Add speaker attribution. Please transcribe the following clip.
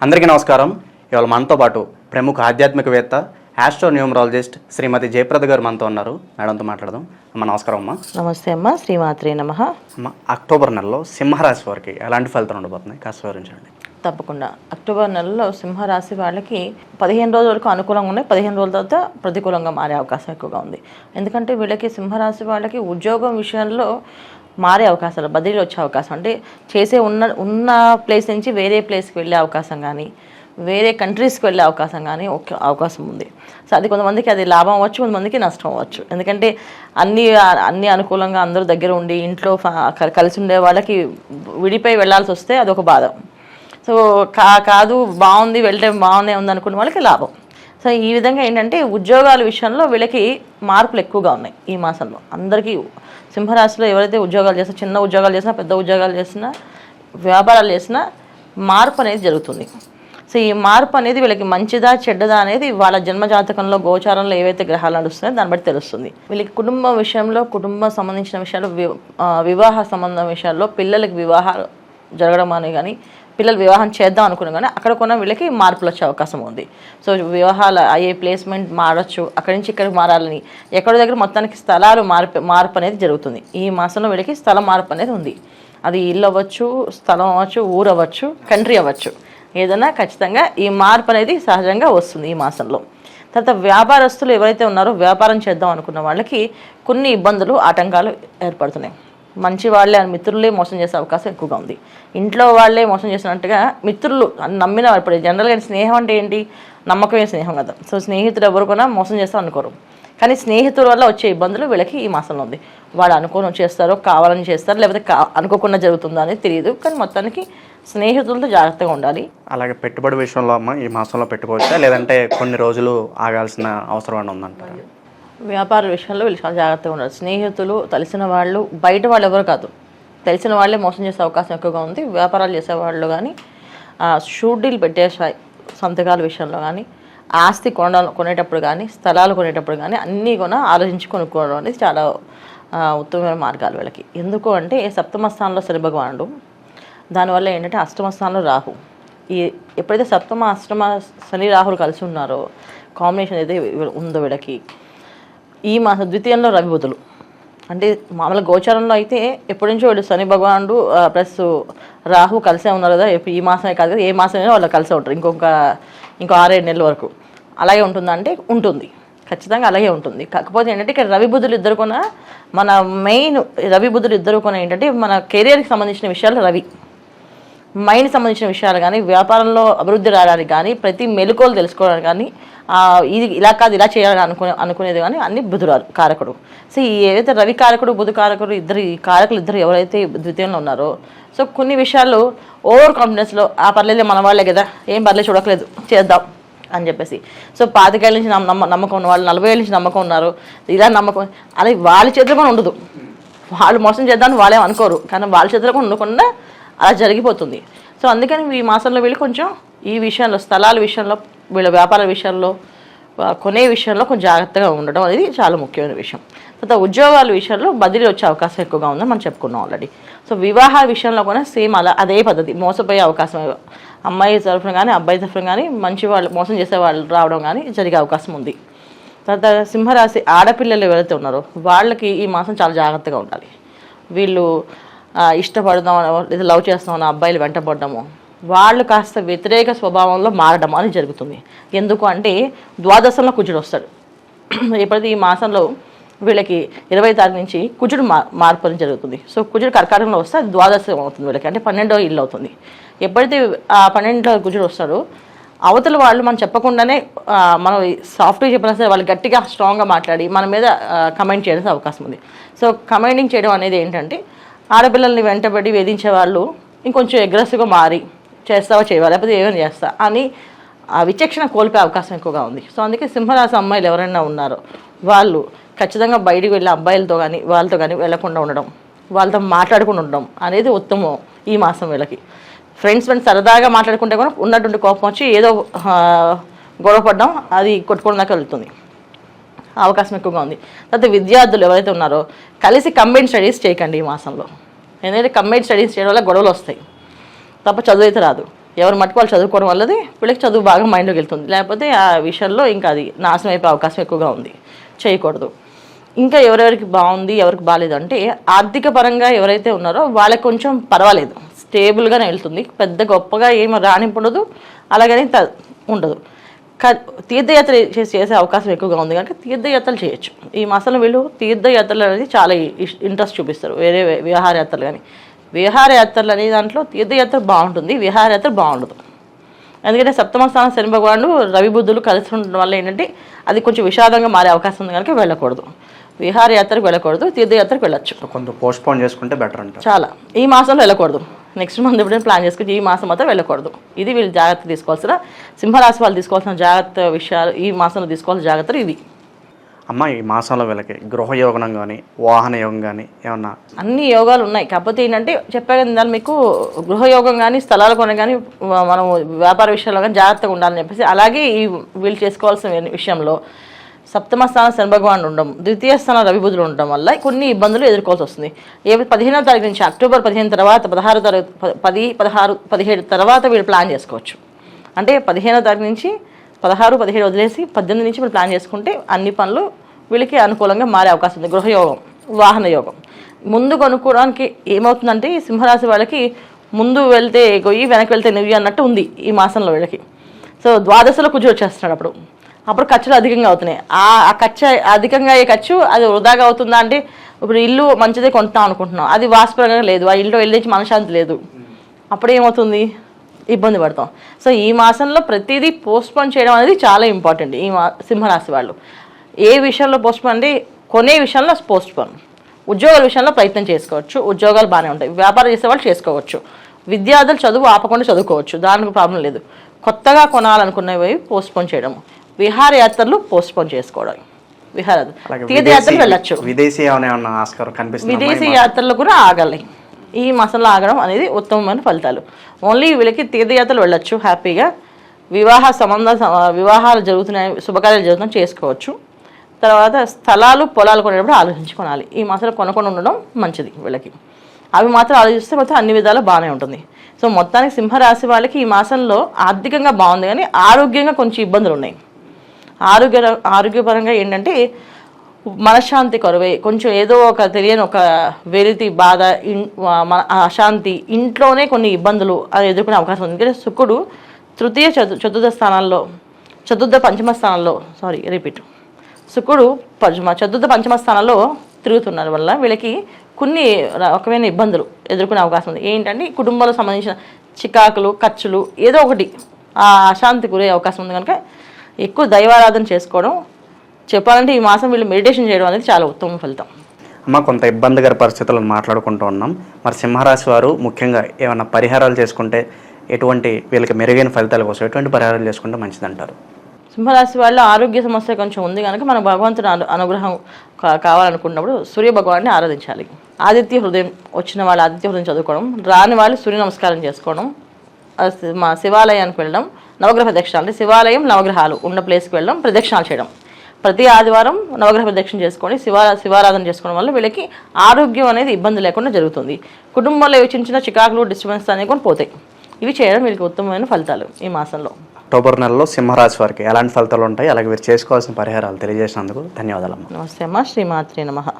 Speaker 1: అందరికీ నమస్కారం. ఇవాళ మనతో పాటు ప్రముఖ ఆధ్యాత్మికవేత్త ఆస్ట్రో న్యూమరాలజిస్ట్ శ్రీమతి జయప్రద గారు మనతో ఉన్నారు. మేడంతో మాట్లాడదాం. అమ్మ నమస్కారం. అమ్మ
Speaker 2: నమస్తే అమ్మ. శ్రీమాత్రే నమః.
Speaker 1: అమ్మ, అక్టోబర్ నెలలో సింహరాశి వారికి ఎలాంటి ఫలితాలు ఉండబోతున్నాయి కాస్త వివరించండి.
Speaker 2: తప్పకుండా. అక్టోబర్ నెలలో సింహరాశి వాళ్ళకి 15 రోజుల వరకు అనుకూలంగా ఉన్నాయి. 15 రోజుల తర్వాత ప్రతికూలంగా మారే అవకాశం ఎక్కువగా ఉంది. ఎందుకంటే వీళ్ళకి సింహరాశి వాళ్ళకి ఉద్యోగం విషయంలో మారే అవకాశాలు, బదిలీలు వచ్చే అవకాశం, అంటే చేసే ఉన్న ప్లేస్ నుంచి వేరే ప్లేస్కి వెళ్ళే అవకాశం కానీ, వేరే కంట్రీస్కి వెళ్ళే అవకాశం కానీ అవకాశం ఉంది. సో అది కొంతమందికి అది లాభం అవ్వచ్చు, కొంతమందికి నష్టం అవ్వచ్చు. ఎందుకంటే అన్ని అనుకూలంగా అందరూ దగ్గర ఉండి ఇంట్లో కలిసి ఉండే వాళ్ళకి విడిపోయి వెళ్ళాల్సి వస్తే అదొక బాధ. సో కాదు బాగుంది, వెళ్తే బాగానే ఉంది అనుకునే వాళ్ళకి లాభం. సో ఈ విధంగా ఏంటంటే ఉద్యోగాల విషయంలో వీళ్ళకి మార్పులు ఎక్కువగా ఉన్నాయి ఈ మాసంలో. అందరికీ సింహరాశిలో ఎవరైతే ఉద్యోగాలు చేసినా, చిన్న ఉద్యోగాలు చేసినా, పెద్ద ఉద్యోగాలు చేసినా, వ్యాపారాలు చేసినా మార్పు అనేది జరుగుతుంది. సో ఈ మార్పు అనేది వీళ్ళకి మంచిదా చెడ్డదా అనేది వాళ్ళ జన్మజాతకంలో గోచారంలో ఏవైతే గ్రహాలు నడుస్తున్నాయో దాన్ని బట్టి తెలుస్తుంది. వీళ్ళకి కుటుంబం విషయంలో, కుటుంబం సంబంధించిన విషయాలు, వివాహ సంబంధం విషయాల్లో పిల్లలకి వివాహాలు జరగడం అని కానీ, పిల్లలు వివాహం చేద్దాం అనుకున్నా కానీ అక్కడ కొన్న వీళ్ళకి మార్పులు వచ్చే అవకాశం ఉంది. సో వివాహాలు అయ్యే ప్లేస్మెంట్ మారచ్చు, అక్కడి నుంచి ఇక్కడికి మారాలని, ఎక్కడి దగ్గర మొత్తానికి స్థలాలు మార్పు అనేది జరుగుతుంది. ఈ మాసంలో వీళ్ళకి స్థల మార్పు అనేది ఉంది. అది ఇల్లు అవ్వచ్చు, స్థలం అవ్వచ్చు, ఊరు అవ్వచ్చు, కంట్రీ అవ్వచ్చు, ఏదైనా ఖచ్చితంగా ఈ మార్పు అనేది సహజంగా వస్తుంది ఈ మాసంలో. తర్వాత వ్యాపారస్తులు ఎవరైతే ఉన్నారో వ్యాపారం చేద్దాం అనుకున్న వాళ్ళకి కొన్ని ఇబ్బందులు, ఆటంకాలు ఏర్పడుతున్నాయి. మంచి వాళ్ళే మిత్రులే మోసం చేసే అవకాశం ఎక్కువగా ఉంది. ఇంట్లో వాళ్ళే మోసం చేసినట్టుగా మిత్రులు నమ్మిన ఇప్పుడు జనరల్గా స్నేహం అంటే ఏంటి? నమ్మకమే స్నేహం కదా. సో స్నేహితులు ఎవరు కూడా మోసం చేస్తారు అనుకోరు, కానీ స్నేహితుల వల్ల వచ్చే ఇబ్బందులు వీళ్ళకి ఈ మాసంలో ఉంది. వాళ్ళు అనుకోని చేస్తారో, కావాలని చేస్తారో, లేకపోతే అనుకోకుండా జరుగుతుందో అనేది తెలియదు. కానీ మొత్తానికి స్నేహితులతో జాగ్రత్తగా ఉండాలి.
Speaker 1: అలాగే పెట్టుబడి విషయంలో అమ్మ ఈ మాసంలో పెట్టుకోవచ్చా, లేదంటే కొన్ని రోజులు ఆగాల్సిన అవసరం ఉందంటారు?
Speaker 2: వ్యాపార విషయంలో వీళ్ళు చాలా జాగ్రత్తగా ఉండాలి. స్నేహితులు, తెలిసిన వాళ్ళు, బయట వాళ్ళు ఎవరు కాదు, తెలిసిన వాళ్ళే మోసం చేసే అవకాశం ఎక్కువగా ఉంది. వ్యాపారాలు చేసేవాళ్ళు కానీ, షూరిటీలు పెట్టే సంతకాల విషయంలో కానీ, ఆస్తి కొనేటప్పుడు కానీ, స్థలాలు కొనేటప్పుడు కానీ అన్నీ కూడా ఆలోచించి కొనుక్కోవడం అనేది చాలా ఉత్తమమైన మార్గాలు వీళ్ళకి. ఎందుకు అంటే సప్తమ స్థానంలో శని భగవానుడు, దానివల్ల ఏంటంటే అష్టమ స్థానంలో రాహు. ఎప్పుడైతే సప్తమ అష్టమ శని రాహులు కలిసి ఉన్నారో కాంబినేషన్ ఏదైతే ఉందో వీళ్ళకి ఈ మాసం ద్వితీయంలో రవి బుధులు, అంటే మామూలుగా గోచారంలో అయితే ఎప్పటి నుంచో వీళ్ళు శని భగవానుడు ప్లస్ రాహు కలిసే ఉన్నారు కదా. ఈ మాసమే కాదు కదా, ఏ మాసమైనా వాళ్ళు కలిసే ఉంటారు ఇంకో 6-7 నెలల వరకు. అలాగే ఉంటుందంటే ఉంటుంది, ఖచ్చితంగా అలాగే ఉంటుంది. కాకపోతే ఏంటంటే ఇక్కడ రవి బుధులు ఇద్దరు కూడా మన మెయిన్ రవి బుధులు ఇద్దరు కూడా ఏంటంటే మన కెరియర్కి సంబంధించిన విషయాలు, రవి మైండ్ సంబంధించిన విషయాలు కానీ, వ్యాపారంలో అభివృద్ధి రావడానికి కానీ, ప్రతి మెలకువలు తెలుసుకోవడానికి కానీ, ఇది ఇలా కాదు ఇలా చేయాలని అనుకునేది కానీ అన్ని బుధురాలు కారకుడు. సో ఏదైతే రవి కారకుడు, బుధ కారకుడు ఈ కారకులు ఇద్దరు ఎవరైతే ద్వితీయంలో ఉన్నారో, సో కొన్ని విషయాల్లో ఓవర్ కాన్ఫిడెన్స్లో పర్లేదు మన వాళ్ళే కదా, ఏం పర్లేదు చూడట్లేదు చేద్దాం అని చెప్పేసి. సో 25 ఏళ్ళ నుంచి నమ్మకం ఉన్న వాళ్ళు, 40 ఏళ్ళ నుంచి నమ్మకం ఉన్నారు, ఇలా నమ్మకం అది వాళ్ళ చేతిలో కూడా ఉండదు. వాళ్ళు మోసం చేద్దామని వాళ్ళేం అనుకోరు, కానీ వాళ్ళ చేతిలో కూడా ఉండకుండా అలా జరిగిపోతుంది. సో అందుకని ఈ మాసంలో వీళ్ళు కొంచెం ఈ విషయంలో, స్థలాల విషయంలో, వీళ్ళ వ్యాపార విషయంలో, కొనే విషయంలో కొంచెం జాగ్రత్తగా ఉండడం అనేది చాలా ముఖ్యమైన విషయం. తర్వాత ఉద్యోగాల విషయంలో బదిలీ వచ్చే అవకాశం ఎక్కువగా ఉందని మనం చెప్పుకున్నాం ఆల్రెడీ. సో వివాహ విషయంలో కూడా సేమ్ అదే పద్ధతి, మోసపోయే అవకాశం అమ్మాయి తరఫున కానీ అబ్బాయి తరఫున కానీ మంచి వాళ్ళు మోసం చేసే వాళ్ళు రావడం కానీ జరిగే అవకాశం ఉంది. తర్వాత సింహరాశి ఆడపిల్లలు ఎవరైతే ఉన్నారో వాళ్ళకి ఈ మాసం చాలా జాగ్రత్తగా ఉండాలి. వీళ్ళు ఇష్టపడదామో లేదా లవ్ చేస్తామని అబ్బాయిలు వెంటపడడము, వాళ్ళు కాస్త వ్యతిరేక స్వభావంలో మారడం అనేది జరుగుతుంది. ఎందుకు అంటే ద్వాదశంలో కుజుడు వస్తాడు. ఎప్పుడైతే ఈ మాసంలో వీళ్ళకి 20వ తారీఖు నుంచి కుజుడు మార్పు అనేది జరుగుతుంది. సో కుజుడు కర్కాటకంలో వస్తే అది ద్వాదశం అవుతుంది వీళ్ళకి, అంటే 12వ ఇల్లు అవుతుంది. ఎప్పుడైతే ఆ 12వ కుజుడు వస్తాడో అవతల వాళ్ళు మనం చెప్పకుండానే మనం సాఫ్ట్గా చెప్పినా సరే వాళ్ళు గట్టిగా స్ట్రాంగ్గా మాట్లాడి మన మీద కమెంట్ చేయడానికి అవకాశం ఉంది. సో కమెంటింగ్ చేయడం అనేది ఏంటంటే ఆడపిల్లల్ని వెంటబడి వేధించే వాళ్ళు ఇంకొంచెం అగ్రెసివ్గా మారి చేస్తావా చేయవా లేకపోతే ఏమైనా చేస్తా అని విచక్షణ కోల్పోయే అవకాశం ఎక్కువగా ఉంది. సో అందుకే సింహరాశి అమ్మాయిలు ఎవరైనా ఉన్నారో వాళ్ళు ఖచ్చితంగా బయటికి వెళ్ళే అబ్బాయిలతో కానీ వాళ్ళతో కానీ వెళ్లకుండా ఉండడం, వాళ్ళతో మాట్లాడుకుండా ఉండడం అనేది ఉత్తమం ఈ మాసం వీళ్ళకి. ఫ్రెండ్స్ సరదాగా మాట్లాడుకుంటే కూడా ఉన్నటువంటి కోపం వచ్చి ఏదో గొడవ పడడం, అది కొట్టుకోవడం దాకా వెళ్తుంది, అవకాశం ఎక్కువగా ఉంది. తర్వాత విద్యార్థులు ఎవరైతే ఉన్నారో కలిసి కంబైన్ స్టడీస్ చేయకండి ఈ మాసంలో. ఎందుకంటే కంబైన్ స్టడీస్ చేయడం వల్ల గొడవలు వస్తాయి తప్ప చదువు అయితే రాదు. ఎవరు మట్టుకు వాళ్ళు చదువుకోవడం వల్లది వీళ్ళకి చదువు బాగా మైండ్లోకి వెళ్తుంది. లేకపోతే ఆ విషయంలో ఇంకా అది నాశనం అయిపోయే అవకాశం ఎక్కువగా ఉంది, చేయకూడదు. ఇంకా ఎవరెవరికి బాగుంది ఎవరికి బాగాలేదు అంటే ఆర్థిక పరంగా ఎవరైతే ఉన్నారో వాళ్ళకి కొంచెం పర్వాలేదు, స్టేబుల్గానే వెళ్తుంది, పెద్ద గొప్పగా ఏమి రానిపడదు, అలాగని ఉండదు. తీర్థయాత్ర చేసే అవకాశం ఎక్కువగా ఉంది కనుక తీర్థయాత్రలు చేయొచ్చు. ఈ మాసంలో వీళ్ళు తీర్థయాత్రలు అనేది చాలా ఇంట్రెస్ట్ చూపిస్తారు, వేరే విహారయాత్రలు కానీ. విహారయాత్రలు అనే దాంట్లో తీర్థయాత్ర బాగుంటుంది, విహారయాత్ర బాగుండదు. ఎందుకంటే సప్తమ స్థానం శని భగవానుడు రవి బుద్ధులు కలిసి ఉండడం వల్ల ఏంటంటే అది కొంచెం విషాదంగా మారే అవకాశం ఉంది కనుక వెళ్ళకూడదు. విహారయాత్రకు వెళ్ళకూడదు, తీర్థయాత్రకు వెళ్ళొచ్చు.
Speaker 1: కొంచెం పోస్ట్పోన్ చేసుకుంటే బెటర్ అంటారు.
Speaker 2: చాలా ఈ మాసంలో వెళ్ళకూడదు, నెక్స్ట్ మంత్ ఎప్పుడైనా ప్లాన్ చేసుకుని ఈ మాసం మాత్రం వెళ్ళకూడదు. ఇది వీళ్ళు జాగ్రత్త తీసుకోవాల్సిన, సింహరాశి వాళ్ళు తీసుకోవాల్సిన జాగ్రత్త విషయాలు, ఈ మాసంలో తీసుకోవాల్సిన జాగ్రత్తలు ఇవి.
Speaker 1: అమ్మ, ఈ మాసంలో వీళ్ళకి గృహయోగం కానీ వాహన యోగం కానీ ఏమన్నా?
Speaker 2: అన్ని యోగాలు ఉన్నాయి, కాకపోతే ఏంటంటే చెప్పాను కదా మీకు, గృహయోగం కానీ స్థలాలు కొని కానీ మనం వ్యాపార విషయాల్లో కానీ జాగ్రత్తగా ఉండాలని చెప్పేసి. అలాగే ఈ వీళ్ళు చేసుకోవాల్సిన విషయంలో సప్తమ స్థానం శని భగవాన్ ఉండడం, ద్వితీయ స్థానం రవి బుధులు ఉండడం వల్ల కొన్ని ఇబ్బందులు ఎదుర్కోవాల్సి వస్తుంది. 15వ తారీఖు నుంచి అక్టోబర్ 15 తర్వాత 16వ తారీఖు 10, 16, 17 తర్వాత వీళ్ళు ప్లాన్ చేసుకోవచ్చు. అంటే 15వ తారీఖు నుంచి 16, 17 వదిలేసి 18 నుంచి మీరు ప్లాన్ చేసుకుంటే అన్ని పనులు వీళ్ళకి అనుకూలంగా మారే అవకాశం ఉంది. గృహయోగం, వాహన యోగం ముందు కొనుక్కోవడానికి ఏమవుతుందంటే ఈ సింహరాశి వాళ్ళకి ముందు వెళ్తే గొయ్యి వెనక్కి వెళ్తే నెయ్యి అన్నట్టు ఉంది ఈ మాసంలో వీళ్ళకి. సో ద్వాదశలో కుజుడు వచ్చేస్తున్నాడు, అప్పుడు ఖర్చులు అధికంగా అవుతున్నాయి. ఆ ఖర్చు అధికంగా అయ్యే ఖర్చు అది వృధాగా అవుతుందా అంటే, ఇప్పుడు ఇల్లు మంచిదే కొంటాం అనుకుంటున్నాం, అది వాస్తవంగా లేదు, ఆ ఇల్లు వెళ్ళేసి మనశ్శాంతి లేదు, అప్పుడు ఏమవుతుంది, ఇబ్బంది పడతాం. సో ఈ మాసంలో ప్రతిదీ పోస్ట్పోన్ చేయడం అనేది చాలా ఇంపార్టెంట్. ఈ సింహరాశి వాళ్ళు ఏ విషయంలో పోస్ట్పోన్ అంటే కొనే విషయంలో పోస్ట్పోన్, ఉద్యోగాల విషయంలో ప్రయత్నం చేసుకోవచ్చు, ఉద్యోగాలు బాగానే ఉంటాయి, వ్యాపారం చేసేవాళ్ళు చేసుకోవచ్చు, విద్యార్థులు చదువు ఆపకుండా చదువుకోవచ్చు, దానికి ప్రాబ్లం లేదు. కొత్తగా కొనాలనుకునేవి పోస్ట్పోన్ చేయడం, విహారయాత్రలు పోస్ట్పోన్ చేసుకోవడం, తీర్థయాత్రలు వెళ్ళొచ్చు, విదేశీ యాత్రలు కూడా ఆగాలి. ఈ మాసంలో ఆగడం అనేది ఉత్తమమైన ఫలితాలు. ఓన్లీ వీళ్ళకి తీర్థయాత్రలు వెళ్ళొచ్చు హ్యాపీగా, వివాహాలు జరుగుతున్నాయి, శుభకార్యాలు జరుగుతున్నాయి చేసుకోవచ్చు. తర్వాత స్థలాలు పొలాలు కొనేటప్పుడు ఆలోచించి కొనాలి. ఈ మాసంలో కొనకుండా ఉండడం మంచిది వీళ్ళకి. అవి మాత్రం ఆలోచిస్తే మొత్తం అన్ని విధాలు బాగానే ఉంటుంది. సో మొత్తానికి సింహరాశి వాళ్ళకి ఈ మాసంలో ఆర్థికంగా బాగుంది, కానీ ఆరోగ్యంగా కొంచెం ఇబ్బందులు ఉన్నాయి. ఆరోగ్యపరంగా ఏంటంటే మనశ్శాంతి కరువై కొంచెం ఏదో ఒక తెలియని ఒక వెలితి బాధ, మన అశాంతి, ఇంట్లోనే కొన్ని ఇబ్బందులు అది ఎదుర్కొనే అవకాశం ఉంది. ఎందుకంటే శుక్రుడు తృతీయ శుక్రుడు చతుర్థ పంచమ స్థానంలో తిరుగుతున్నారు వల్ల వీళ్ళకి కొన్ని రకమైన ఇబ్బందులు ఎదుర్కొనే అవకాశం ఉంది. ఏంటంటే కుటుంబాలకు సంబంధించిన చికాకులు, ఖర్చులు, ఏదో ఒకటి ఆ అశాంతి గురే అవకాశం ఉంది. కనుక ఎక్కువ దైవారాధన చేసుకోవడం, చెప్పాలంటే ఈ మాసం వీళ్ళు మెడిటేషన్ చేయడం అనేది చాలా ఉత్తమ ఫలితం.
Speaker 1: అమ్మ, కొంత ఇబ్బందికర పరిస్థితులను మాట్లాడుకుంటూ ఉన్నాం. మరి సింహరాశి వారు ముఖ్యంగా ఏమైనా పరిహారాలు చేసుకుంటే ఎటువంటి వీళ్ళకి మెరుగైన ఫలితాల కోసం ఎటువంటి పరిహారాలు చేసుకుంటే మంచిదంటారు?
Speaker 2: సింహరాశి వాళ్ళ ఆరోగ్య సమస్య కొంచెం ఉంది కనుక మనం భగవంతుని అనుగ్రహం కావాలనుకున్నప్పుడు సూర్య భగవాన్ని ఆరాధించాలి. ఆదిత్య హృదయం వచ్చిన వాళ్ళు ఆదిత్య హృదయం చదువుకోవడం, రాని వాళ్ళు సూర్య నమస్కారం చేసుకోవడం, మా శివాలయానికి వెళ్ళడం, నవగ్రహ ప్రదక్షిణ అంటే శివాలయం నవగ్రహాలు ఉన్న ప్లేస్కి వెళ్ళడం, ప్రదక్షిణాలు చేయడం, ప్రతి ఆదివారం నవగ్రహ ప్రదక్షిణ చేసుకొని శివారాధన చేసుకోవడం వల్ల వీళ్ళకి ఆరోగ్యం అనేది ఇబ్బంది లేకుండా జరుగుతుంది. కుటుంబంలో చిన్న చిన్న చికాకులు, డిస్టర్బెన్స్ అనేవి కూడా పోతాయి. ఇవి చేయడం వీళ్ళకి ఉత్తమమైన ఫలితాలు ఈ మాసంలో.
Speaker 1: అక్టోబర్ నెలలో సింహరాశి వారికి ఎలాంటి ఫలితాలు ఉంటాయి, అలాగే మీరు చేసుకోవాల్సిన పరిహారాలు తెలియజేసినందుకు ధన్యవాదాలు.
Speaker 2: నమస్తే అమ్మ. శ్రీమాత్రే నమః.